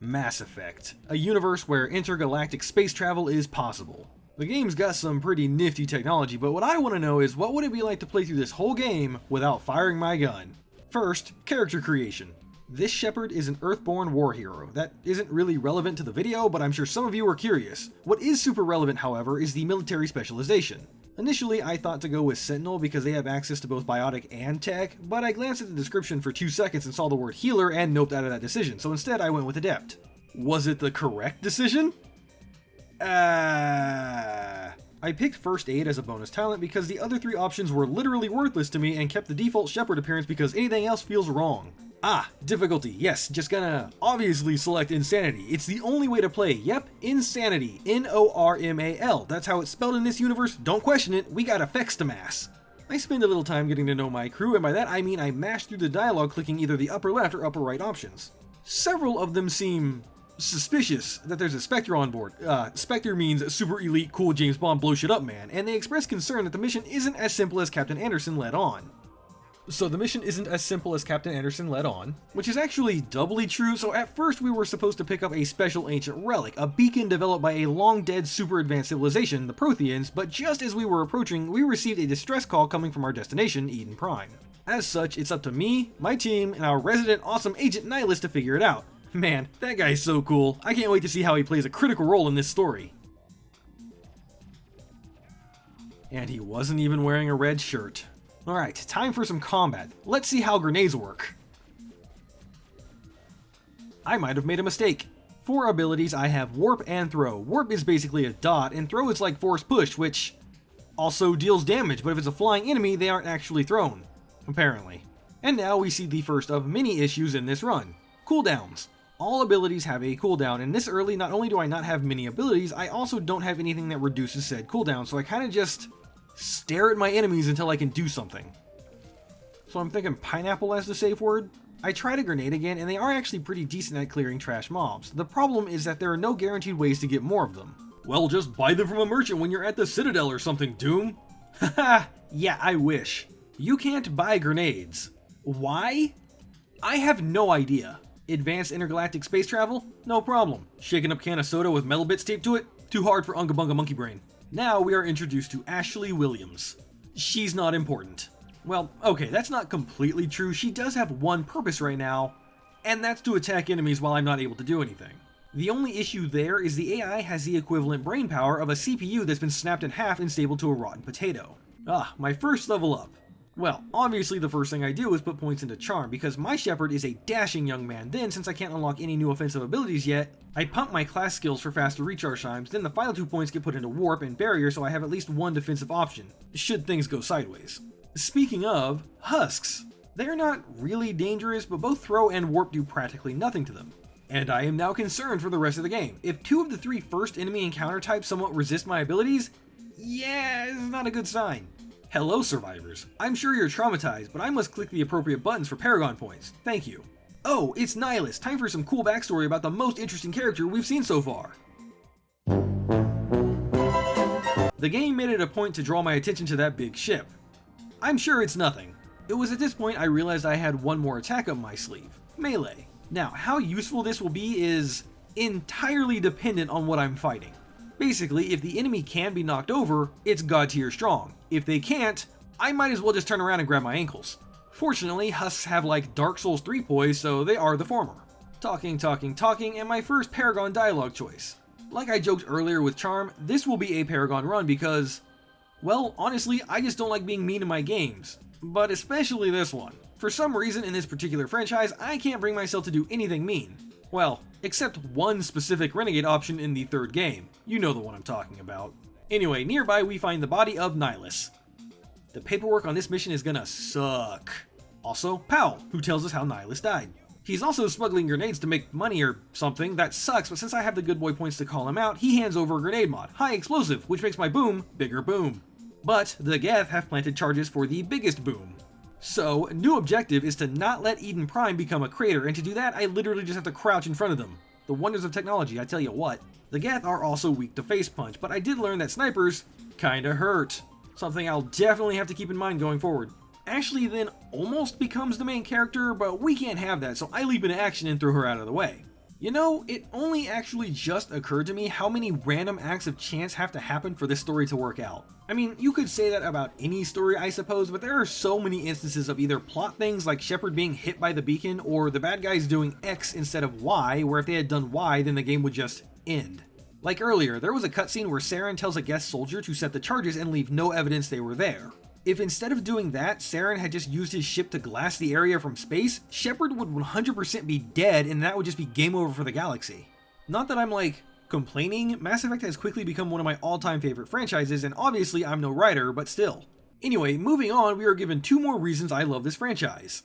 Mass Effect, a universe where intergalactic space travel is possible. The game's got some pretty nifty technology, but what I want to know is what would it be like to play through this whole game without firing my gun? First, character creation. This Shepard is an Earthborn war hero. That isn't really relevant to the video, but I'm sure some of you are curious. What is super relevant, however, is the military specialization. Initially, I thought to go with Sentinel because they have access to both biotic and tech, but I glanced at the description for 2 seconds and saw the word healer and noped out of that decision, so instead I went with Adept. Was it the correct decision? I picked First Aid as a bonus talent because the other 3 options were literally worthless to me and kept the default Shepard appearance because anything else feels wrong. Difficulty. Yes, just gonna obviously select Insanity. It's the only way to play. Yep, Insanity. Normal. That's how it's spelled in this universe. Don't question it. We got effects to mass. I spend a little time getting to know my crew, and by that I mean I mash through the dialogue clicking either the upper left or upper right options. Several of them seem suspicious that there's a Spectre on board. Spectre means super elite, cool James Bond blow shit up man, and they express concern that the mission isn't as simple as Captain Anderson led on. So the mission isn't as simple as Captain Anderson led on, which is actually doubly true. So at first we were supposed to pick up a special ancient relic, a beacon developed by a long-dead super advanced civilization, the Protheans, but just as we were approaching, we received a distress call coming from our destination, Eden Prime. As such, it's up to me, my team, and our resident awesome agent Nihilus to figure it out. Man, that guy's so cool. I can't wait to see how he plays a critical role in this story. And he wasn't even wearing a red shirt. Alright, time for some combat. Let's see how grenades work. I might have made a mistake. For abilities, I have Warp and Throw. Warp is basically a dot, and Throw is like Force Push, which also deals damage, but if it's a flying enemy, they aren't actually thrown. Apparently. And now we see the first of many issues in this run. Cooldowns. All abilities have a cooldown, and this early, not only do I not have many abilities, I also don't have anything that reduces said cooldown, so I kinda just stare at my enemies until I can do something. So I'm thinking pineapple as the safe word. I tried a grenade again, and they are actually pretty decent at clearing trash mobs. The problem is that there are no guaranteed ways to get more of them. Well, just buy them from a merchant when you're at the Citadel or something, Doom. Haha, yeah, I wish. You can't buy grenades. Why? I have no idea. Advanced intergalactic space travel? No problem. Shaking up can of soda with metal bits taped to it? Too hard for Unga Bunga Monkey Brain. Now we are introduced to Ashley Williams. She's not important. Well, okay, that's not completely true. She does have one purpose right now, and that's to attack enemies while I'm not able to do anything. The only issue there is the AI has the equivalent brain power of a CPU that's been snapped in half and stapled to a rotten potato. My first level up. Well, obviously the first thing I do is put points into Charm, because my Shepard is a dashing young man. Then, since I can't unlock any new offensive abilities yet, I pump my class skills for faster recharge times, then the final 2 points get put into Warp and Barrier so I have at least one defensive option, should things go sideways. Speaking of, Husks. They're not really dangerous, but both Throw and Warp do practically nothing to them. And I am now concerned for the rest of the game. If 2 of the 3 first enemy encounter types somewhat resist my abilities, yeah, it's not a good sign. Hello, survivors. I'm sure you're traumatized, but I must click the appropriate buttons for Paragon points. Thank you. Oh, it's Nihilus. Time for some cool backstory about the most interesting character we've seen so far. The game made it a point to draw my attention to that big ship. I'm sure it's nothing. It was at this point I realized I had one more attack up my sleeve. Melee. Now, how useful this will be is entirely dependent on what I'm fighting. Basically, if the enemy can be knocked over, it's god tier strong. If they can't, I might as well just turn around and grab my ankles. Fortunately, Husks have like Dark Souls 3 poise, so they are the former. Talking, and my first Paragon dialogue choice. Like I joked earlier with Charm, this will be a Paragon run because, well, honestly, I just don't like being mean in my games. But especially this one. For some reason in this particular franchise, I can't bring myself to do anything mean. Well, except one specific renegade option in the 3rd game. You know the one I'm talking about. Anyway, nearby we find the body of Nihilus. The paperwork on this mission is gonna suck. Also, Powell, who tells us how Nihilus died. He's also smuggling grenades to make money or something. That sucks, but since I have the good boy points to call him out, he hands over a grenade mod, high explosive, which makes my boom bigger boom. But the Geth have planted charges for the biggest boom. So, new objective is to not let Eden Prime become a crater, and to do that, I literally just have to crouch in front of them. The wonders of technology, I tell you what. The Geth are also weak to face punch, but I did learn that snipers kinda hurt. Something I'll definitely have to keep in mind going forward. Ashley then almost becomes the main character, but we can't have that, so I leap into action and throw her out of the way. You know, it only actually just occurred to me how many random acts of chance have to happen for this story to work out. I mean, you could say that about any story, I suppose, but there are so many instances of either plot things like Shepard being hit by the beacon, or the bad guys doing X instead of Y, where if they had done Y, then the game would just end. Like earlier, there was a cutscene where Saren tells a Geth soldier to set the charges and leave no evidence they were there. If instead of doing that, Saren had just used his ship to glass the area from space, Shepard would 100% be dead and that would just be game over for the galaxy. Not that I'm like complaining, Mass Effect has quickly become one of my all-time favorite franchises, and obviously I'm no writer, but still. Anyway, moving on, we are given 2 more reasons I love this franchise.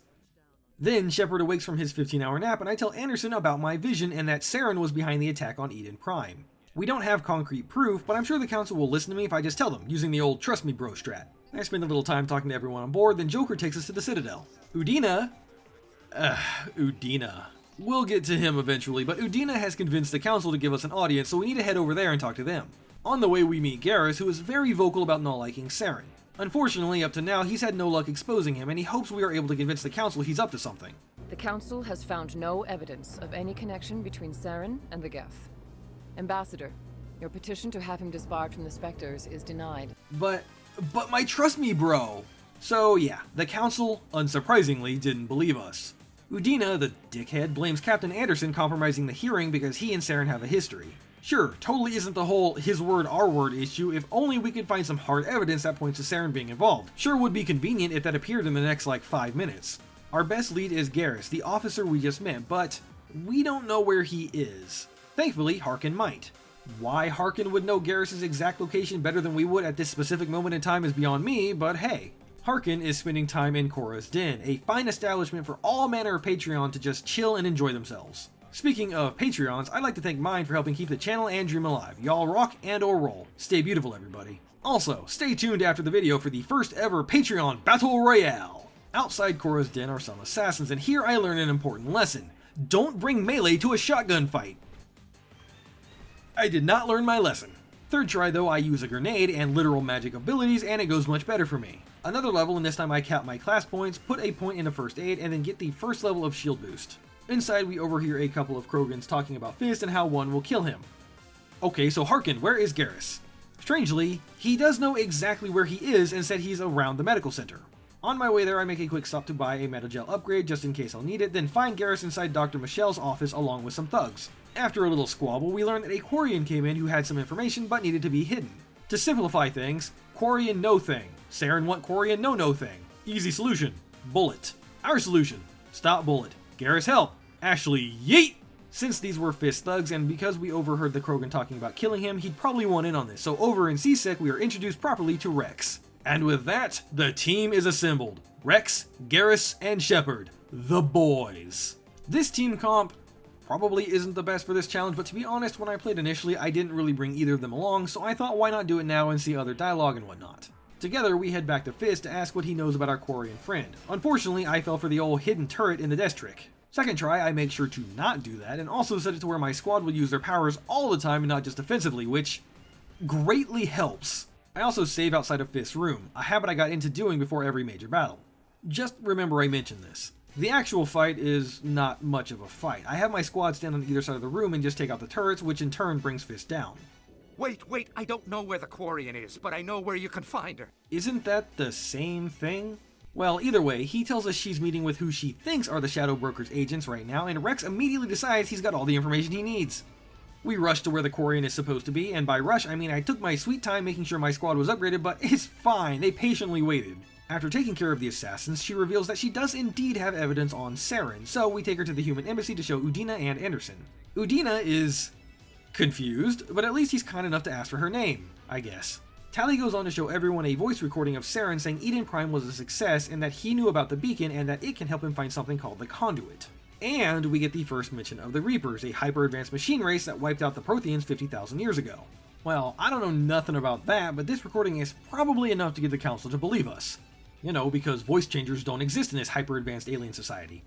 Then Shepard awakes from his 15-hour nap and I tell Anderson about my vision and that Saren was behind the attack on Eden Prime. We don't have concrete proof, but I'm sure the council will listen to me if I just tell them, using the old trust me bro strat. I spend a little time talking to everyone on board, then Joker takes us to the Citadel. Udina. We'll get to him eventually, but Udina has convinced the council to give us an audience, so we need to head over there and talk to them. On the way we meet Garrus, who is very vocal about not liking Saren. Unfortunately, up to now, he's had no luck exposing him, and he hopes we are able to convince the council he's up to something. The council has found no evidence of any connection between Saren and the Geth. Ambassador, your petition to have him disbarred from the Spectres is denied. But my trust me bro! So yeah, the council, unsurprisingly, didn't believe us. Udina, the dickhead, blames Captain Anderson compromising the hearing because he and Saren have a history. Sure, totally isn't the whole his word our word issue, if only we could find some hard evidence that points to Saren being involved. Sure would be convenient if that appeared in the next like 5 minutes. Our best lead is Garrus, the officer we just met, but we don't know where he is. Thankfully, Harkin might. Why Harkin would know Garrus' exact location better than we would at this specific moment in time is beyond me, but hey. Harkin is spending time in Korra's Den, a fine establishment for all manner of Patreon to just chill and enjoy themselves. Speaking of Patreons, I'd like to thank mine for helping keep the channel and Dream alive. Y'all rock and or roll. Stay beautiful, everybody. Also, stay tuned after the video for the first ever Patreon Battle Royale. Outside Korra's Den are some assassins, and here I learn an important lesson. Don't bring melee to a shotgun fight. I did not learn my lesson. Third try though, I use a grenade and literal magic abilities, and it goes much better for me. Another level, and this time I cap my class points, put a point into first aid, and then get the first level of shield boost. Inside, we overhear a couple of Krogans talking about Fist and how one will kill him. Okay, so Harkin, where is Garrus? Strangely, he does know exactly where he is and said he's around the medical center. On my way there, I make a quick stop to buy a Metagel upgrade just in case I'll need it, then find Garrus inside Dr. Michelle's office along with some thugs. After a little squabble, we learn that a Thorian came in who had some information but needed to be hidden. To simplify things, Thorian no thing. Saren want Thorian no thing. Easy solution. Bullet. Our solution. Stop bullet. Garrus help. Ashley yeet! Since these were Fist thugs, and because we overheard the Krogan talking about killing him, he'd probably want in on this, so over in CSEC we are introduced properly to Rex. And with that, the team is assembled. Rex, Garrus, and Shepard. The boys. This team comp probably isn't the best for this challenge, but to be honest, when I played initially, I didn't really bring either of them along, so I thought why not do it now and see other dialogue and whatnot. Together, we head back to Fist to ask what he knows about our Thorian friend. Unfortunately, I fell for the old hidden turret in the desk trick. Second try, I make sure to not do that, and also set it to where my squad will use their powers all the time and not just defensively, which greatly helps. I also save outside of Fist's room, a habit I got into doing before every major battle. Just remember I mentioned this. The actual fight is not much of a fight. I have my squad stand on either side of the room and just take out the turrets, which in turn brings Fist down. Wait, I don't know where the Thorian is, but I know where you can find her. Isn't that the same thing? Well, either way, he tells us she's meeting with who she thinks are the Shadow Broker's agents right now, and Rex immediately decides he's got all the information he needs. We rush to where the Thorian is supposed to be, and by rush I mean I took my sweet time making sure my squad was upgraded, but it's fine, they patiently waited. After taking care of the assassins, she reveals that she does indeed have evidence on Saren, so we take her to the human embassy to show Udina and Anderson. Udina is confused, but at least he's kind enough to ask for her name, I guess. Tally goes on to show everyone a voice recording of Saren saying Eden Prime was a success and that he knew about the beacon and that it can help him find something called the Conduit. And we get the first mention of the Reapers, a hyper-advanced machine race that wiped out the Protheans 50,000 years ago. Well, I don't know nothing about that, but this recording is probably enough to get the council to believe us. You know, because voice changers don't exist in this hyper-advanced alien society.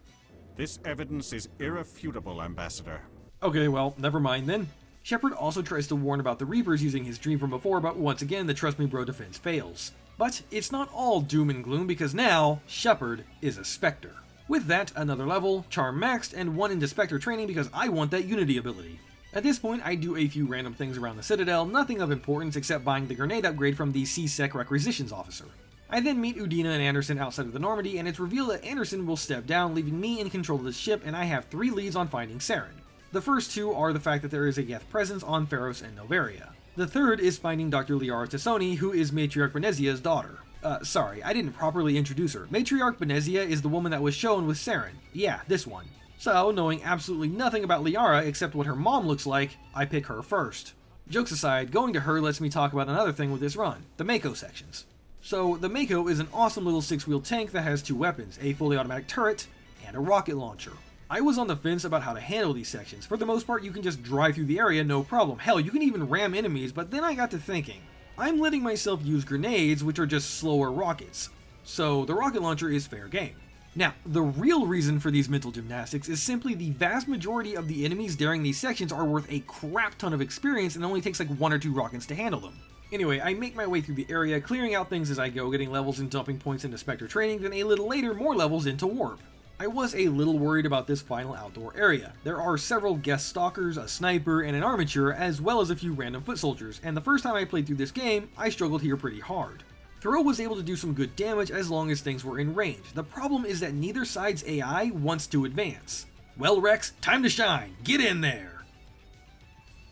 This evidence is irrefutable, Ambassador. Okay, well, never mind then. Shepard also tries to warn about the Reapers using his dream from before, but once again, the Trust Me Bro defense fails. But it's not all doom and gloom, because now, Shepard is a spectre. With that, another level, Charm maxed, and one into Spectre training because I want that Unity ability. At this point, I do a few random things around the Citadel, nothing of importance except buying the grenade upgrade from the C-Sec Requisitions Officer. I then meet Udina and Anderson outside of the Normandy, and it's revealed that Anderson will step down, leaving me in control of the ship, and I have 3 leads on finding Saren. The first 2 are the fact that there is a Geth presence on Feros and Noveria. The third is finding Dr. Liara Tassoni, who is Matriarch Benezia's daughter. Sorry, I didn't properly introduce her. Matriarch Benezia is the woman that was shown with Saren. Yeah, this one. So, knowing absolutely nothing about Liara except what her mom looks like, I pick her first. Jokes aside, going to her lets me talk about another thing with this run, the Mako sections. So, the Mako is an awesome little 6-wheel tank that has 2 weapons, a fully automatic turret, and a rocket launcher. I was on the fence about how to handle these sections. For the most part, you can just drive through the area, no problem. Hell, you can even ram enemies, but then I got to thinking. I'm letting myself use grenades, which are just slower rockets. So, the rocket launcher is fair game. Now, the real reason for these mental gymnastics is simply the vast majority of the enemies during these sections are worth a crap ton of experience and it only takes like 1 or 2 rockets to handle them. Anyway, I make my way through the area, clearing out things as I go, getting levels and dumping points into Spectre training, then a little later more levels into Warp. I was a little worried about this final outdoor area. There are several guest stalkers, a sniper, and an armature, as well as a few random foot soldiers, and the first time I played through this game, I struggled here pretty hard. Throw was able to do some good damage as long as things were in range. The problem is that neither side's AI wants to advance. Well, Rex, time to shine! Get in there!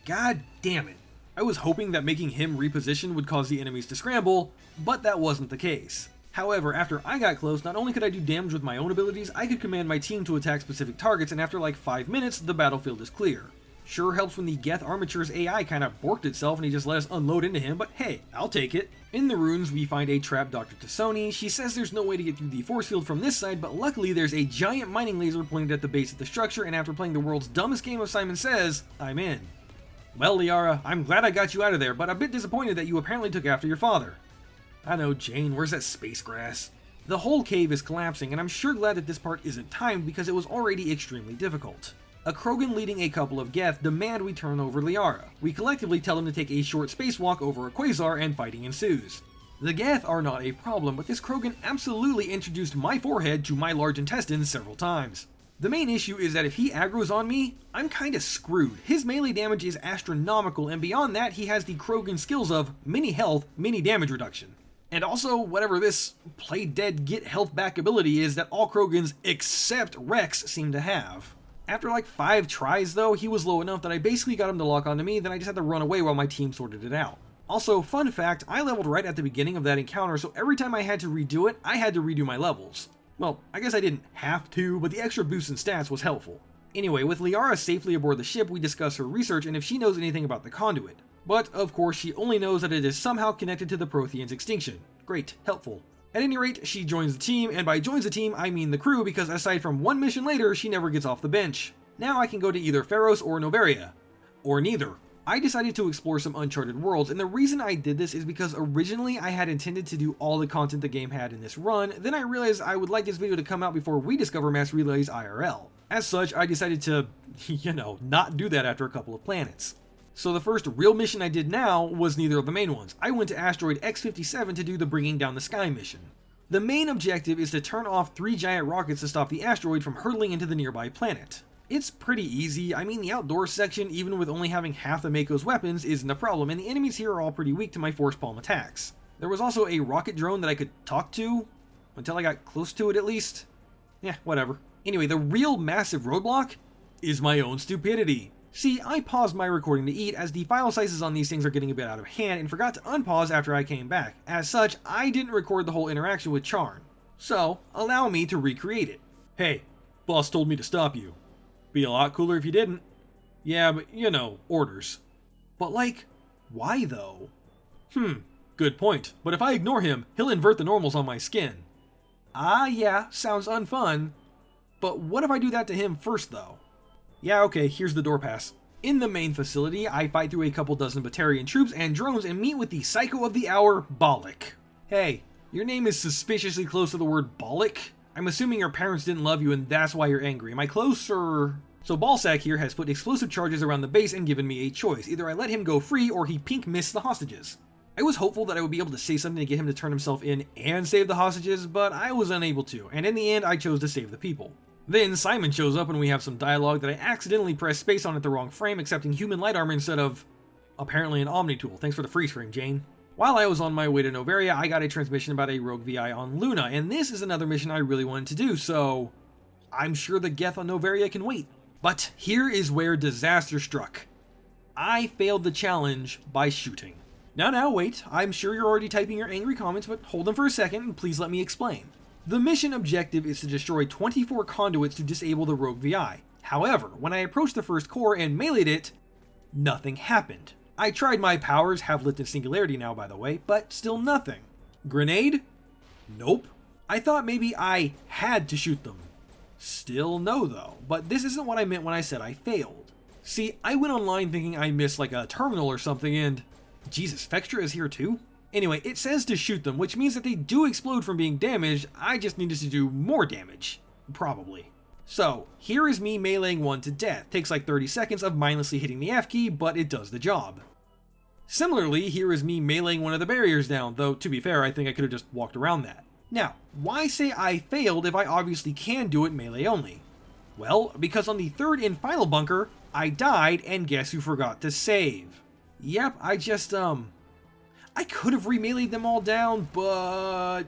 God damn it. I was hoping that making him reposition would cause the enemies to scramble, but that wasn't the case. However, after I got close, not only could I do damage with my own abilities, I could command my team to attack specific targets, and after like 5 minutes, the battlefield is clear. Sure helps when the Geth armature's AI kinda borked itself and he just let us unload into him, but hey, I'll take it. In the ruins, we find a trapped Dr. Tassoni. She says there's no way to get through the force field from this side, but luckily there's a giant mining laser pointed at the base of the structure, and after playing the world's dumbest game of Simon Says, I'm in. Well, Liara, I'm glad I got you out of there, but a bit disappointed that you apparently took after your father. I know, Jane, where's that space grass? The whole cave is collapsing, and I'm sure glad that this part isn't timed because it was already extremely difficult. A Krogan leading a couple of Geth demand we turn over Liara. We collectively tell them to take a short spacewalk over a quasar and fighting ensues. The Geth are not a problem, but this Krogan absolutely introduced my forehead to my large intestines several times. The main issue is that if he aggro's on me, I'm kinda screwed. His melee damage is astronomical, and beyond that he has the Krogan skills of mini health, mini damage reduction. And also, whatever this play dead get health back ability is that all Krogans except Rex seem to have. After like 5 tries though, he was low enough that I basically got him to lock onto me, then I just had to run away while my team sorted it out. Also, fun fact, I leveled right at the beginning of that encounter, so every time I had to redo it, I had to redo my levels. Well, I guess I didn't have to, but the extra boost in stats was helpful. Anyway, with Liara safely aboard the ship, we discuss her research and if she knows anything about the conduit. But, of course, she only knows that it is somehow connected to the Prothean's extinction. Great, helpful. At any rate, she joins the team, and by joins the team, I mean the crew, because aside from one mission later, she never gets off the bench. Now I can go to either Feros or Noveria. Or neither. I decided to explore some uncharted worlds, and the reason I did this is because originally I had intended to do all the content the game had in this run, then I realized I would like this video to come out before we discover Mass Relays IRL. As such, I decided to, not do that after a couple of planets. So the first real mission I did now was neither of the main ones. I went to asteroid X-57 to do the Bringing Down the Sky mission. The main objective is to turn off 3 giant rockets to stop the asteroid from hurtling into the nearby planet. It's pretty easy. I mean, the outdoor section, even with only having half the Mako's weapons, isn't a problem, and the enemies here are all pretty weak to my force palm attacks. There was also a rocket drone that I could talk to, until I got close to it at least. Yeah, whatever. Anyway, the real massive roadblock is my own stupidity. See, I paused my recording to eat as the file sizes on these things are getting a bit out of hand and forgot to unpause after I came back. As such, I didn't record the whole interaction with Charn. So, allow me to recreate it. Hey, boss told me to stop you. Be a lot cooler if you didn't. Yeah, but orders. But like, why though? Good point. But if I ignore him, he'll invert the normals on my skin. Ah yeah, sounds unfun. But what if I do that to him first though? Yeah, okay, here's the door pass. In the main facility, I fight through a couple dozen Batarian troops and drones and meet with the Psycho of the Hour, Bollock. Hey, your name is suspiciously close to the word Bollock. I'm assuming your parents didn't love you and that's why you're angry. Am I close or...? So Ballsack here has put explosive charges around the base and given me a choice. Either I let him go free or he pink miss the hostages. I was hopeful that I would be able to say something to get him to turn himself in and save the hostages, but I was unable to, and in the end I chose to save the people. Then Simon shows up and we have some dialogue that I accidentally pressed space on at the wrong frame, accepting human light armor instead of, apparently, an Omni tool. Thanks for the freeze frame, Jane. While I was on my way to Noveria, I got a transmission about a rogue VI on Luna, and this is another mission I really wanted to do, so I'm sure the Geth on Noveria can wait. But here is where disaster struck. I failed the challenge by shooting. Now, wait, I'm sure you're already typing your angry comments, but hold them for a second and please let me explain. The mission objective is to destroy 24 conduits to disable the rogue VI. However, when I approached the first core and meleeed it, nothing happened. I tried my powers, have lift and singularity now by the way, but still nothing. Grenade? Nope. I thought maybe I had to shoot them. Still no though, but this isn't what I meant when I said I failed. See, I went online thinking I missed like a terminal or something and... Jesus, Fextra is here too? Anyway, it says to shoot them, which means that they do explode from being damaged, I just needed to do more damage. Probably. So, here is me meleeing one to death. Takes like 30 seconds of mindlessly hitting the F key, but it does the job. Similarly, here is me meleeing one of the barriers down, though to be fair, I think I could have just walked around that. Now, why say I failed if I obviously can do it melee only? Well, because on the third and final bunker, I died, and guess who forgot to save? Yep, I could have remeleed them all down, but...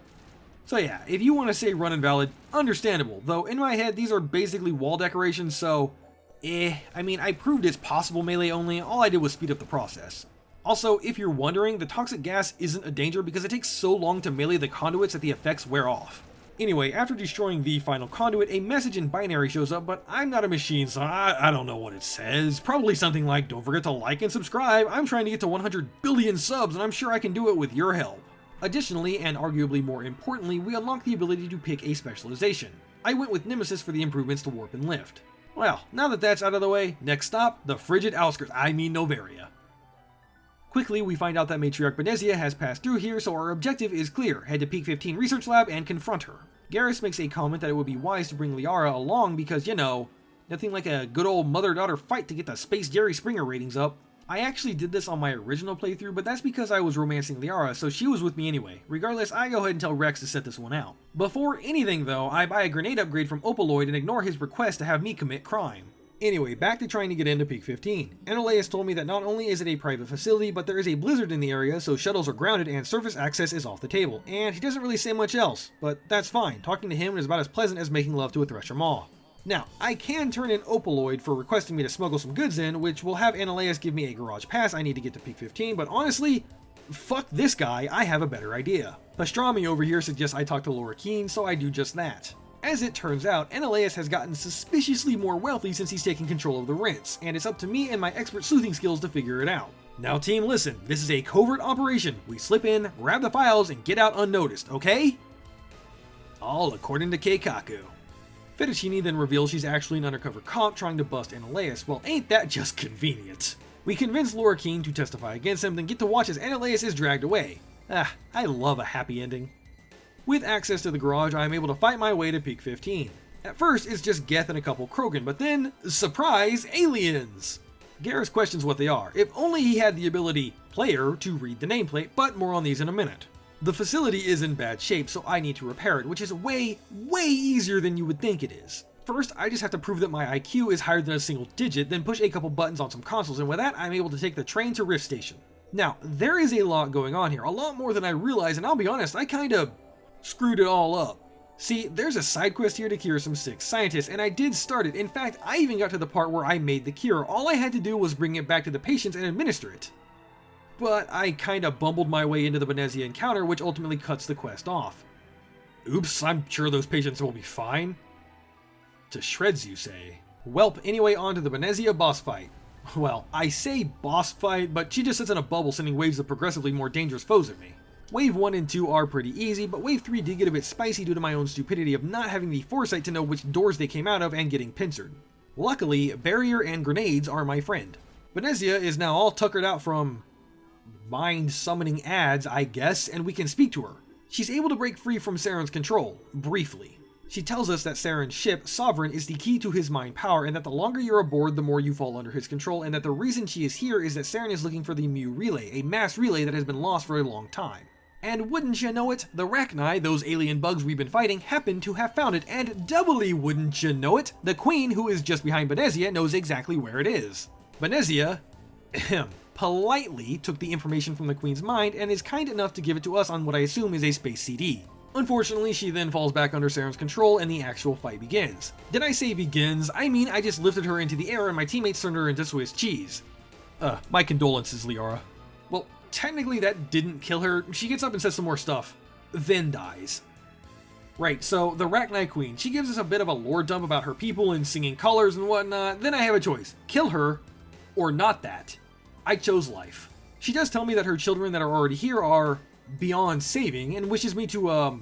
So yeah, if you want to say run invalid, understandable, though in my head these are basically wall decorations, so... I mean, I proved it's possible melee only, all I did was speed up the process. Also, if you're wondering, the toxic gas isn't a danger because it takes so long to melee the conduits that the effects wear off. Anyway, after destroying the final conduit, a message in binary shows up, but I'm not a machine, so I don't know what it says. Probably something like, don't forget to like and subscribe, I'm trying to get to 100 billion subs and I'm sure I can do it with your help. Additionally, and arguably more importantly, we unlock the ability to pick a specialization. I went with Nemesis for the improvements to warp and lift. Well, now that that's out of the way, next stop, the frigid outskirts, I mean Noveria. Quickly, we find out that Matriarch Benezia has passed through here, so our objective is clear. Head to Peak 15 Research Lab and confront her. Garrus makes a comment that it would be wise to bring Liara along because, you know, nothing like a good old mother-daughter fight to get the Space Jerry Springer ratings up. I actually did this on my original playthrough, but that's because I was romancing Liara, so she was with me anyway. Regardless, I go ahead and tell Rex to set this one out. Before anything though, I buy a grenade upgrade from Opaloid and ignore his request to have me commit crime. Anyway, back to trying to get into Peak 15. Eneleus told me that not only is it a private facility, but there is a blizzard in the area, so shuttles are grounded and surface access is off the table. And he doesn't really say much else, but that's fine. Talking to him is about as pleasant as making love to a Thresher Maw. Now, I can turn in Opaloid for requesting me to smuggle some goods in, which will have Eneleus give me a garage pass I need to get to Peak 15, but honestly, fuck this guy, I have a better idea. Pastrami over here suggests I talk to Laura Keene, so I do just that. As it turns out, Eneleus has gotten suspiciously more wealthy since he's taken control of the rents, and it's up to me and my expert sleuthing skills to figure it out. Now team, listen, this is a covert operation. We slip in, grab the files, and get out unnoticed, okay? All according to Keikaku. Fettuccine then reveals she's actually an undercover cop trying to bust Eneleus. Well, ain't that just convenient? We convince Laura Keene to testify against him, then get to watch as Eneleus is dragged away. I love a happy ending. With access to the garage, I am able to fight my way to Peak 15. At first, it's just Geth and a couple Krogan, but then, surprise, aliens! Garrus questions what they are. If only he had the ability, player, to read the nameplate, but more on these in a minute. The facility is in bad shape, so I need to repair it, which is way easier than you would think it is. First, I just have to prove that my IQ is higher than a single digit, then push a couple buttons on some consoles, and with that, I'm able to take the train to Rift Station. Now, there is a lot going on here, a lot more than I realize, and I'll be honest, I kinda screwed it all up. See, there's a side quest here to cure some sick scientists, and I did start it. In fact, I even got to the part where I made the cure. All I had to do was bring it back to the patients and administer it. But I kinda bumbled my way into the Benezia encounter, which ultimately cuts the quest off. Oops, I'm sure those patients will be fine. To shreds, you say? Welp, anyway, on to the Benezia boss fight. Well, I say boss fight, but she just sits in a bubble sending waves of progressively more dangerous foes at me. Wave 1 and 2 are pretty easy, but Wave 3 did get a bit spicy due to my own stupidity of not having the foresight to know which doors they came out of and getting pincered. Luckily, barrier and grenades are my friend. Benezia is now all tuckered out from mind summoning ads, I guess, and we can speak to her. She's able to break free from Saren's control, briefly. She tells us that Saren's ship, Sovereign, is the key to his mind power, and that the longer you're aboard, the more you fall under his control, and that the reason she is here is that Saren is looking for the Mu Relay, a mass relay that has been lost for a long time. And wouldn't you know it, the Rachni, those alien bugs we've been fighting, happen to have found it, and doubly wouldn't you know it, the Queen, who is just behind Benezia, knows exactly where it is. Benezia, politely took the information from the Queen's mind and is kind enough to give it to us on what I assume is a space CD. Unfortunately, she then falls back under Saren's control and the actual fight begins. Did I say begins? I mean I just lifted her into the air and my teammates turned her into Swiss cheese. My condolences, Liara. Well, technically that didn't kill her. She gets up and says some more stuff, then dies. Right, so the Rachni Queen, she gives us a bit of a lore dump about her people and singing colors and whatnot. Then I have a choice, kill her or not that. I chose life. She does tell me that her children that are already here are beyond saving and wishes me to,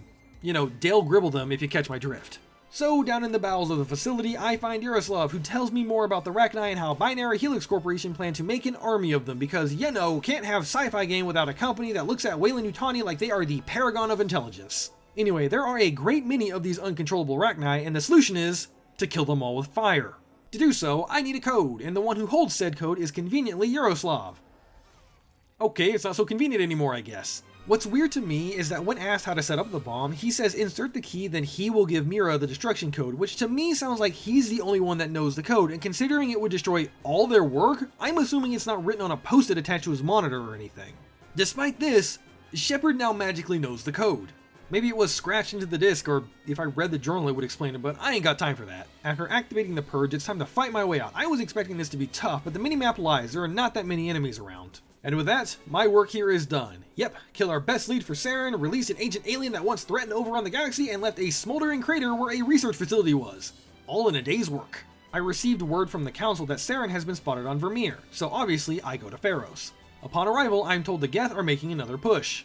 Dale Gribble them if you catch my drift. So down in the bowels of the facility, I find Yaroslav, who tells me more about the Rachni and how Binary Helix Corporation plan to make an army of them because, can't have sci-fi game without a company that looks at Weyland-Yutani like they are the paragon of intelligence. Anyway, there are a great many of these uncontrollable Rachni, and the solution is to kill them all with fire. To do so, I need a code, and the one who holds said code is conveniently Yaroslav. Okay, it's not so convenient anymore, I guess. What's weird to me is that when asked how to set up the bomb, he says insert the key, then he will give Mira the destruction code, which to me sounds like he's the only one that knows the code, and considering it would destroy all their work, I'm assuming it's not written on a post-it attached to his monitor or anything. Despite this, Shepard now magically knows the code. Maybe it was scratched into the disk, or if I read the journal it would explain it, but I ain't got time for that. After activating the purge, it's time to fight my way out. I was expecting this to be tough, but the minimap lies, there are not that many enemies around. And with that, my work here is done. Yep, kill our best lead for Saren, release an ancient alien that once threatened to overrun the galaxy, and left a smoldering crater where a research facility was. All in a day's work. I received word from the Council that Saren has been spotted on Virmire, so obviously I go to Feros. Upon arrival, I'm told the Geth are making another push.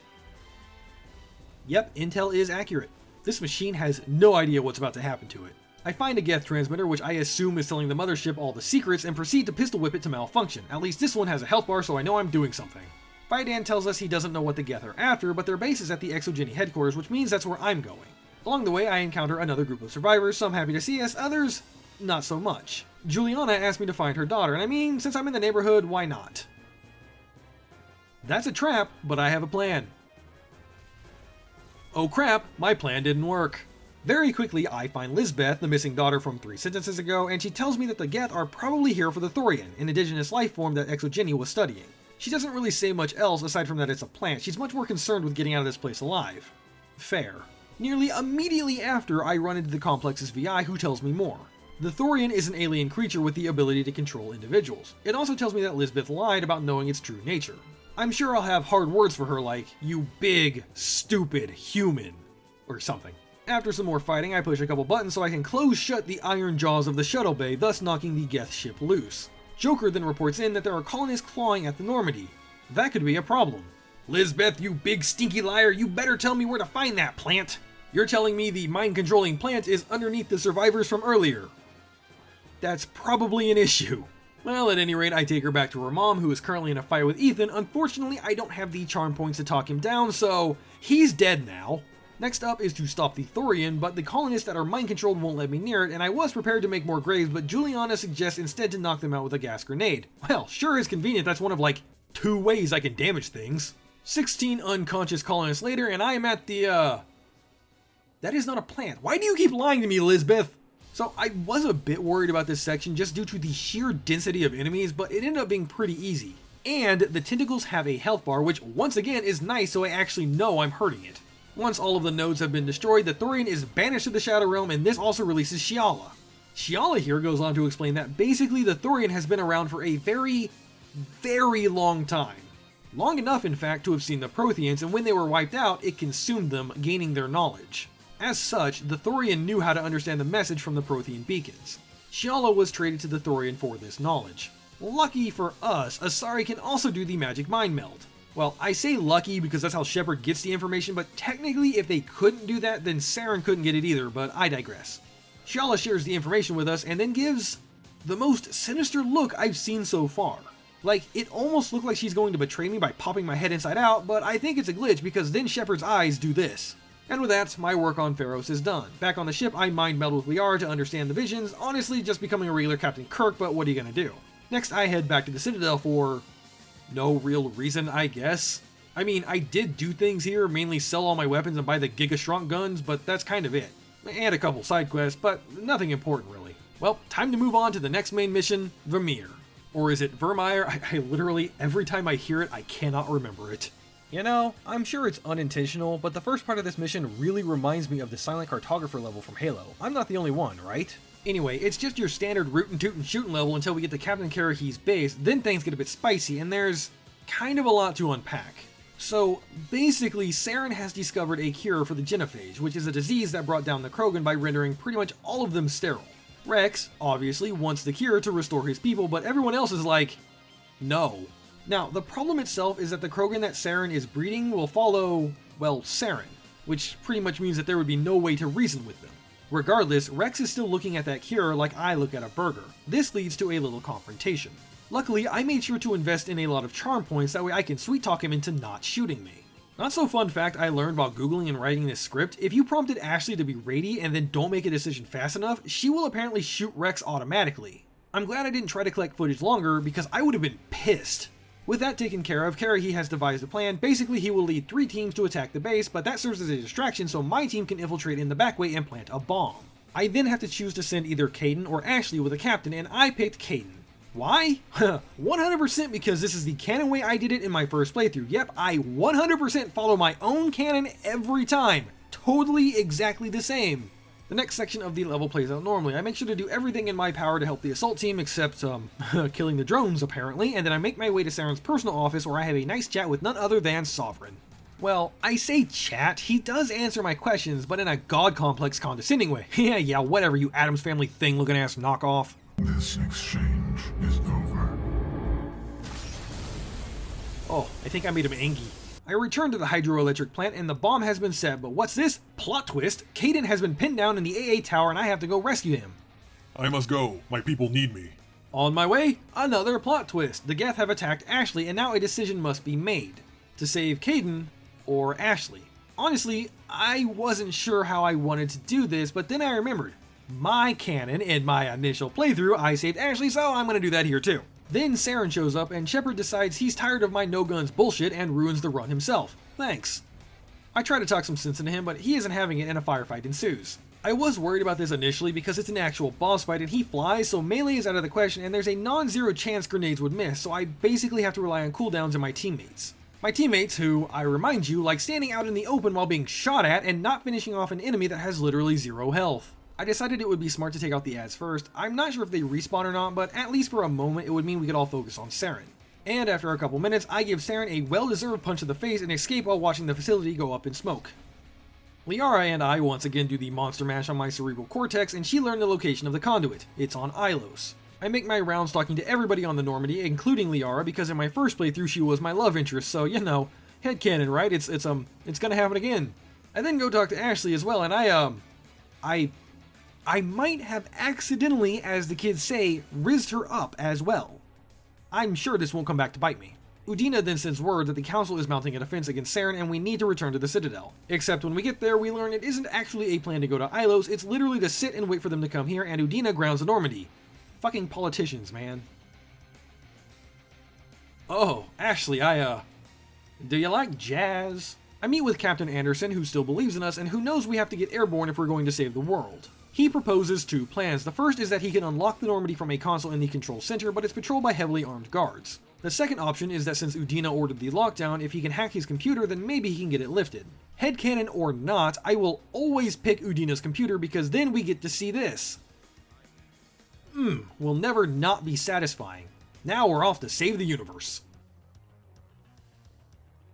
Yep, intel is accurate. This machine has no idea what's about to happen to it. I find a Geth transmitter, which I assume is telling the mothership all the secrets, and proceed to pistol whip it to malfunction. At least this one has a health bar, so I know I'm doing something. Fidan tells us he doesn't know what the Geth are after, but their base is at the Exogeny headquarters, which means that's where I'm going. Along the way, I encounter another group of survivors, some happy to see us, others not so much. Juliana asked me to find her daughter, and I mean, since I'm in the neighborhood, why not? That's a trap, but I have a plan. Oh crap, my plan didn't work. Very quickly, I find Lisbeth, the missing daughter from 3 sentences ago, and she tells me that the Geth are probably here for the Thorian, an indigenous life form that Exogeny was studying. She doesn't really say much else aside from that it's a plant. She's much more concerned with getting out of this place alive. Fair. Nearly immediately after, I run into the Complex's VI, who tells me more. The Thorian is an alien creature with the ability to control individuals. It also tells me that Lisbeth lied about knowing its true nature. I'm sure I'll have hard words for her like, "You big, stupid human," or something. After some more fighting, I push a couple buttons so I can close shut the iron jaws of the shuttle bay, thus knocking the Geth ship loose. Joker then reports in that there are colonists clawing at the Normandy. That could be a problem. Lisbeth, you big stinky liar, you better tell me where to find that plant. You're telling me the mind-controlling plant is underneath the survivors from earlier. That's probably an issue. Well, at any rate, I take her back to her mom, who is currently in a fight with Ethan. Unfortunately, I don't have the charm points to talk him down, so he's dead now. Next up is to stop the Thorian, but the colonists that are mind-controlled won't let me near it, and I was prepared to make more graves, but Juliana suggests instead to knock them out with a gas grenade. Well, sure is convenient, that's one of like 2 ways I can damage things. 16 unconscious colonists later, and I am at the, That is not a plant. Why do you keep lying to me, Lisbeth? So I was a bit worried about this section just due to the sheer density of enemies, but it ended up being pretty easy. And the tentacles have a health bar, which once again is nice, so I actually know I'm hurting it. Once all of the nodes have been destroyed, the Thorian is banished to the Shadow Realm, and this also releases Shiala. Shiala here goes on to explain that basically the Thorian has been around for a very, very long time. Long enough, in fact, to have seen the Protheans, and when they were wiped out, it consumed them, gaining their knowledge. As such, the Thorian knew how to understand the message from the Prothean beacons. Shiala was traded to the Thorian for this knowledge. Lucky for us, Asari can also do the magic mind meld. Well, I say lucky because that's how Shepard gets the information, but technically if they couldn't do that, then Saren couldn't get it either, but I digress. Shiala shares the information with us and then gives the most sinister look I've seen so far. Like, it almost looked like she's going to betray me by popping my head inside out, but I think it's a glitch because then Shepard's eyes do this. And with that, my work on Feros is done. Back on the ship, I mind meld with Liara to understand the visions, honestly just becoming a regular Captain Kirk, but what are you gonna do? Next, I head back to the Citadel for no real reason, I guess. I mean, I did do things here, mainly sell all my weapons and buy the Giga-Strong guns, but that's kind of it. And a couple side quests, but nothing important really. Well, time to move on to the next main mission, Virmire. Or is it Virmire? I literally, every time I hear it, I cannot remember it. You know, I'm sure it's unintentional, but the first part of this mission really reminds me of the Silent Cartographer level from Halo. I'm not the only one, right? Anyway, it's just your standard rootin' tootin' shootin' level until we get to Captain Karahi's base, then things get a bit spicy, and there's kind of a lot to unpack. So, basically, Saren has discovered a cure for the genophage, which is a disease that brought down the Krogan by rendering pretty much all of them sterile. Rex, obviously, wants the cure to restore his people, but everyone else is like, no. Now, the problem itself is that the Krogan that Saren is breeding will follow, well, Saren, which pretty much means that there would be no way to reason with them. Regardless, Rex is still looking at that cure like I look at a burger. This leads to a little confrontation. Luckily, I made sure to invest in a lot of charm points, that way I can sweet talk him into not shooting me. Not so fun fact I learned while googling and writing this script, if you prompted Ashley to be ready and then don't make a decision fast enough, she will apparently shoot Rex automatically. I'm glad I didn't try to collect footage longer because I would have been pissed. With that taken care of, Karahi has devised a plan. Basically, he will lead 3 teams to attack the base, but that serves as a distraction so my team can infiltrate in the back way and plant a bomb. I then have to choose to send either Caden or Ashley with a captain, and I picked Caden. Why? 100% because this is the canon way I did it in my first playthrough. Yep, I 100% follow my own canon every time. Totally exactly the same. The next section of the level plays out normally. I make sure to do everything in my power to help the assault team except, killing the drones apparently, and then I make my way to Saren's personal office where I have a nice chat with none other than Sovereign. Well, I say chat, he does answer my questions, but in a god complex condescending way. yeah, whatever, you Addams Family thing looking ass knockoff. This exchange is over. Oh, I think I made him angry. I return to the hydroelectric plant and the bomb has been set, but what's this? Plot twist! Caden has been pinned down in the AA tower and I have to go rescue him. I must go. My people need me. On my way, another plot twist. The Geth have attacked Ashley and now a decision must be made. To save Caden or Ashley. Honestly, I wasn't sure how I wanted to do this, but then I remembered. My canon, in my initial playthrough, I saved Ashley, so I'm gonna do that here too. Then Saren shows up and Shepard decides he's tired of my no-guns bullshit and ruins the run himself. Thanks. I try to talk some sense into him, but he isn't having it and a firefight ensues. I was worried about this initially because it's an actual boss fight and he flies, so melee is out of the question and there's a non-zero chance grenades would miss, so I basically have to rely on cooldowns and my teammates. My teammates who, I remind you, like standing out in the open while being shot at and not finishing off an enemy that has literally 0 health. I decided it would be smart to take out the ads first. I'm not sure if they respawn or not, but at least for a moment it would mean we could all focus on Saren. And after a couple minutes, I give Saren a well-deserved punch to the face and escape while watching the facility go up in smoke. Liara and I once again do the monster mash on my cerebral cortex and she learned the location of the conduit. It's on Ilos. I make my rounds talking to everybody on the Normandy, including Liara, because in my first playthrough she was my love interest, so you know, headcanon, right? It's gonna happen again. I then go talk to Ashley as well, and I might have accidentally, as the kids say, rizzed her up as well. I'm sure this won't come back to bite me. Udina then sends word that the council is mounting a defense against Saren and we need to return to the Citadel. Except when we get there, we learn it isn't actually a plan to go to Ilos, it's literally to sit and wait for them to come here, and Udina grounds the Normandy. Fucking politicians, man. Oh, Ashley, do you like jazz? I meet with Captain Anderson, who still believes in us and who knows we have to get airborne if we're going to save the world. He proposes 2 plans. The first is that he can unlock the Normandy from a console in the control center, but it's patrolled by heavily armed guards. The second option is that since Udina ordered the lockdown, if he can hack his computer, then maybe he can get it lifted. Headcanon or not, I will always pick Udina's computer because then we get to see this. Will never not be satisfying. Now we're off to save the universe.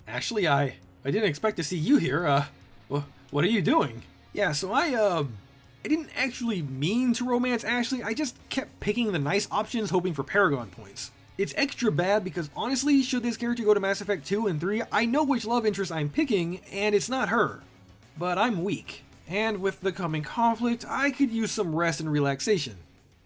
Actually, I didn't expect to see you here. What are you doing? Yeah, so I didn't actually mean to romance Ashley, I just kept picking the nice options hoping for Paragon points. It's extra bad because honestly, should this character go to Mass Effect 2 and 3, I know which love interest I'm picking, and it's not her. But I'm weak, and with the coming conflict, I could use some rest and relaxation.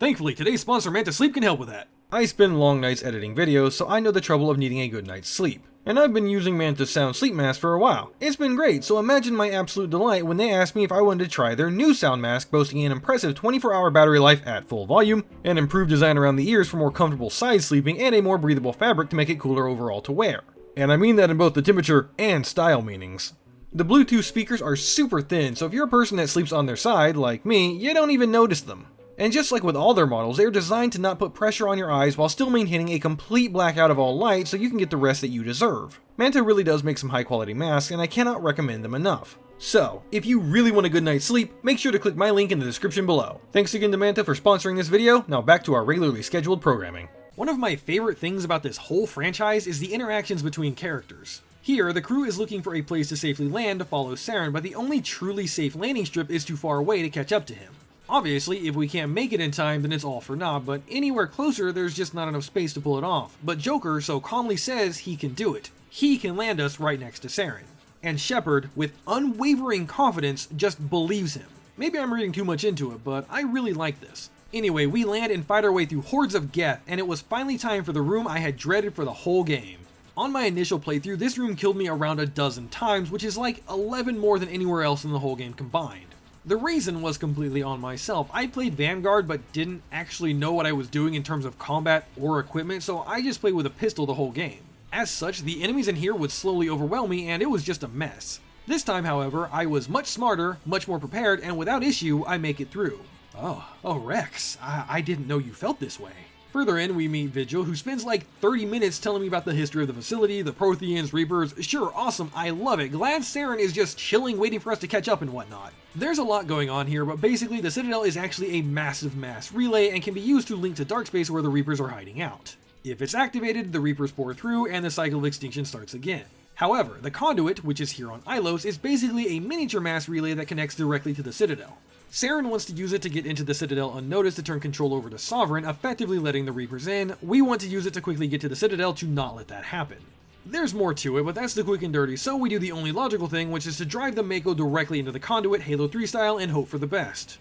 Thankfully, today's sponsor Manta Sleep can help with that. I spend long nights editing videos, so I know the trouble of needing a good night's sleep. And I've been using Manta's sound sleep mask for a while. It's been great, so imagine my absolute delight when they asked me if I wanted to try their new sound mask, boasting an impressive 24-hour battery life at full volume, an improved design around the ears for more comfortable side sleeping, and a more breathable fabric to make it cooler overall to wear. And I mean that in both the temperature and style meanings. The Bluetooth speakers are super thin, so if you're a person that sleeps on their side, like me, you don't even notice them. And just like with all their models, they are designed to not put pressure on your eyes while still maintaining a complete blackout of all light so you can get the rest that you deserve. Manta really does make some high quality masks, and I cannot recommend them enough. So, if you really want a good night's sleep, make sure to click my link in the description below. Thanks again to Manta for sponsoring this video. Now back to our regularly scheduled programming. One of my favorite things about this whole franchise is the interactions between characters. Here, the crew is looking for a place to safely land to follow Saren, but the only truly safe landing strip is too far away to catch up to him. Obviously, if we can't make it in time, then it's all for naught, but anywhere closer, there's just not enough space to pull it off. But Joker so calmly says he can do it. He can land us right next to Saren. And Shepard, with unwavering confidence, just believes him. Maybe I'm reading too much into it, but I really like this. Anyway, we land and fight our way through hordes of Geth, and it was finally time for the room I had dreaded for the whole game. On my initial playthrough, this room killed me around a dozen times, which is like 11 more than anywhere else in the whole game combined. The reason was completely on myself. I played Vanguard but didn't actually know what I was doing in terms of combat or equipment, so I just played with a pistol the whole game. As such, the enemies in here would slowly overwhelm me and it was just a mess. This time, however, I was much smarter, much more prepared, and without issue, I make it through. Oh, Rex, I didn't know you felt this way. Further in, we meet Vigil, who spends like 30 minutes telling me about the history of the facility, the Protheans, Reapers. Sure, awesome, I love it. Glad Saren is just chilling, waiting for us to catch up and whatnot. There's a lot going on here, but basically the Citadel is actually a massive mass relay and can be used to link to dark space where the Reapers are hiding out. If it's activated, the Reapers pour through and the cycle of extinction starts again. However, the conduit, which is here on Ilos, is basically a miniature mass relay that connects directly to the Citadel. Saren wants to use it to get into the Citadel unnoticed to turn control over to Sovereign, effectively letting the Reapers in. We want to use it to quickly get to the Citadel to not let that happen. There's more to it, but that's the quick and dirty, so we do the only logical thing, which is to drive the Mako directly into the conduit, Halo 3 style, and hope for the best.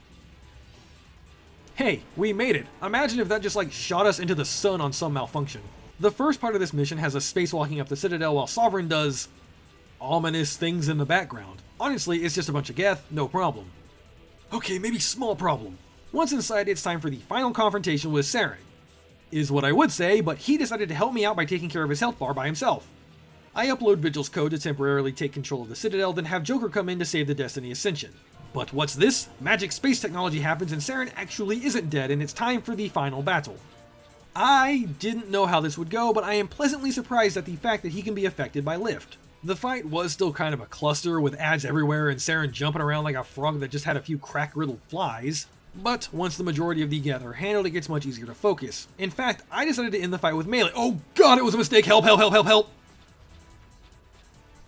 Hey, we made it! Imagine if that just like shot us into the sun on some malfunction. The first part of this mission has us spacewalking up the Citadel while Sovereign does ominous things in the background. Honestly, it's just a bunch of Geth, no problem. Okay, maybe small problem. Once inside, it's time for the final confrontation with Saren. Is what I would say, but he decided to help me out by taking care of his health bar by himself. I upload Vigil's code to temporarily take control of the Citadel, then have Joker come in to save the Destiny Ascension. But what's this? Magic space technology happens and Saren actually isn't dead, and it's time for the final battle. I didn't know how this would go, but I am pleasantly surprised at the fact that he can be affected by Lift. The fight was still kind of a cluster with ads everywhere and Saren jumping around like a frog that just had a few crack-riddled flies. But once the majority of the Geth are handled, it gets much easier to focus. In fact, I decided to end the fight with melee. Oh god, it was a mistake! Help, help, help, help, help!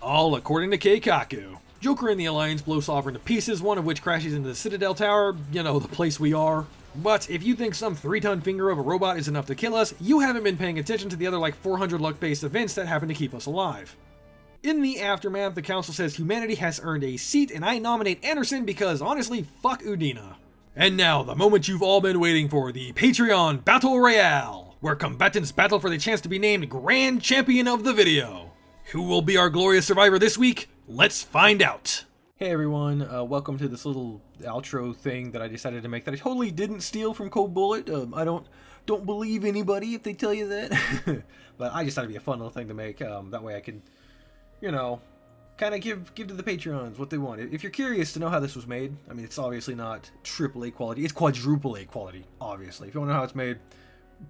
All according to Keikaku. Joker and the Alliance blow Sovereign to pieces, one of which crashes into the Citadel Tower, you know, the place we are. But if you think some 3-ton finger of a robot is enough to kill us, you haven't been paying attention to the other like 400 luck-based events that happen to keep us alive. In the aftermath, the council says humanity has earned a seat, and I nominate Anderson because, honestly, fuck Udina. And now, the moment you've all been waiting for, the Patreon Battle Royale, where combatants battle for the chance to be named Grand Champion of the video. Who will be our glorious survivor this week? Let's find out! Hey everyone, welcome to this little outro thing that I decided to make that I totally didn't steal from Cold Bullet. I don't believe anybody if they tell you that. But I just thought it'd be a fun little thing to make, that way I can, you know, kind of give to the Patreons what they want. If you're curious to know how this was made, I mean, it's obviously not AAA quality, it's quadruple A quality, obviously. If you want to know how it's made,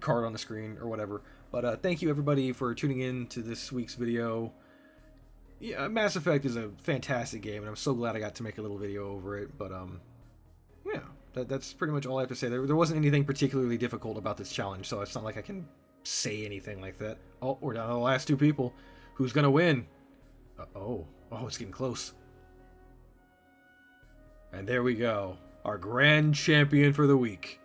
card on the screen or whatever. But thank you everybody for tuning in to this week's video. Yeah, Mass Effect is a fantastic game, and I'm so glad I got to make a little video over it. But yeah, that's pretty much all I have to say. There wasn't anything particularly difficult about this challenge, so it's not like I can say anything like that. Oh, we're down to the last two people. Who's gonna win? Oh, it's getting close. And there we go, our grand champion for the week.